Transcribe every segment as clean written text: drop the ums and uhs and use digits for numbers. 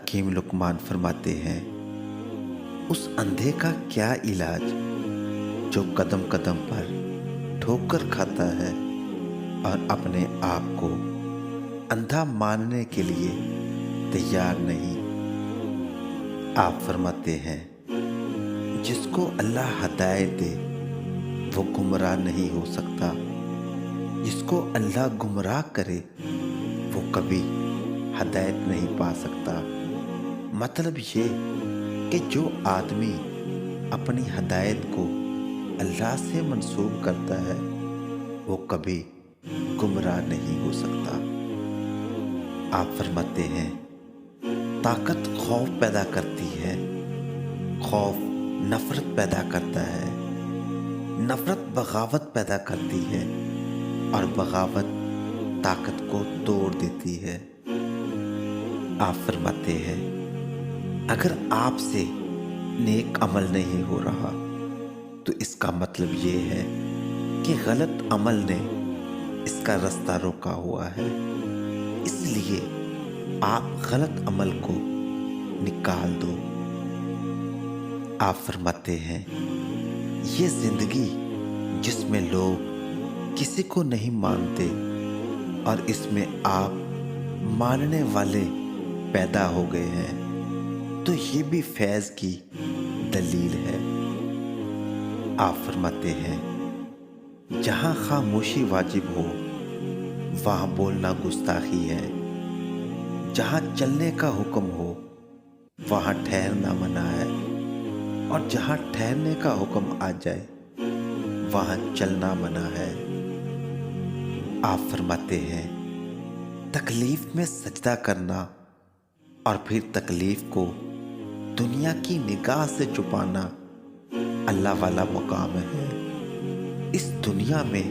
حکیم لقمان فرماتے ہیں، اس اندھے کا کیا علاج جو قدم قدم پر ٹھوکر کھاتا ہے اور اپنے آپ کو اندھا ماننے کے لیے تیار نہیں۔ آپ فرماتے ہیں، جس کو اللہ ہدایت دے وہ گمراہ نہیں ہو سکتا، جس کو اللہ گمراہ کرے وہ کبھی ہدایت نہیں پا سکتا۔ مطلب یہ کہ جو آدمی اپنی ہدایت کو اللہ سے منسوب کرتا ہے وہ کبھی گمراہ نہیں ہو سکتا۔ آپ فرماتے ہیں، طاقت خوف پیدا کرتی ہے، خوف نفرت پیدا کرتا ہے، نفرت بغاوت پیدا کرتی ہے اور بغاوت طاقت کو توڑ دیتی ہے۔ آپ فرماتے ہیں، اگر آپ سے نیک عمل نہیں ہو رہا تو اس کا مطلب یہ ہے کہ غلط عمل نے اس کا رستہ روکا ہوا ہے، اس لیے آپ غلط عمل کو نکال دو۔ آپ فرماتے ہیں، یہ زندگی جس میں لوگ کسی کو نہیں مانتے اور اس میں آپ ماننے والے پیدا ہو گئے ہیں تو یہ بھی فیض کی دلیل ہے۔ آپ فرماتے ہیں، جہاں خاموشی واجب ہو وہاں بولنا گستاخی ہے، جہاں چلنے کا حکم ہو وہاں ٹھہرنا منع ہے، اور جہاں ٹھہرنے کا حکم آ جائے وہاں چلنا منع ہے۔ آپ فرماتے ہیں، تکلیف میں سجدہ کرنا اور پھر تکلیف کو دنیا کی نگاہ سے چھپانا اللہ والا مقام ہے۔ اس دنیا میں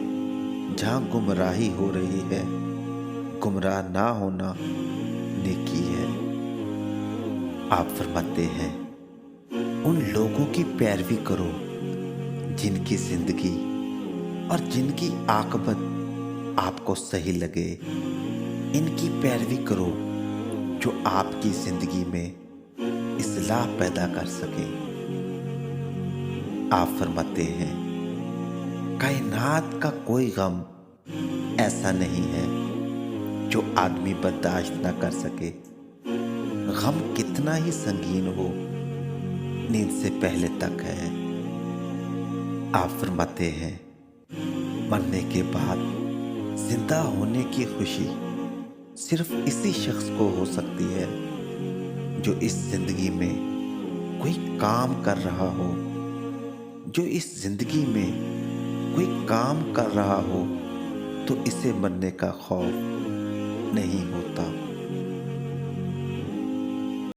جہاں گمراہی ہو رہی ہے، گمراہ نہ ہونا نیکی ہے۔ آپ فرماتے ہیں، ان لوگوں کی پیروی کرو جن کی زندگی اور جن کی عاقبت آپ کو صحیح لگے، ان کی پیروی کرو جو آپ کی زندگی میں اصلاح پیدا کر سکے۔ آپ فرماتے ہیں، کائنات کا کوئی غم ایسا نہیں ہے جو آدمی برداشت نہ کر سکے، غم کتنا ہی سنگین ہو نیند سے پہلے تک ہے۔ آپ فرماتے ہیں، مرنے کے بعد زندہ ہونے کی خوشی صرف اسی شخص کو ہو سکتی ہے جو اس زندگی میں کوئی کام کر رہا ہو، جو اس زندگی میں کوئی کام کر رہا ہو تو اسے مرنے کا خوف نہیں ہوتا۔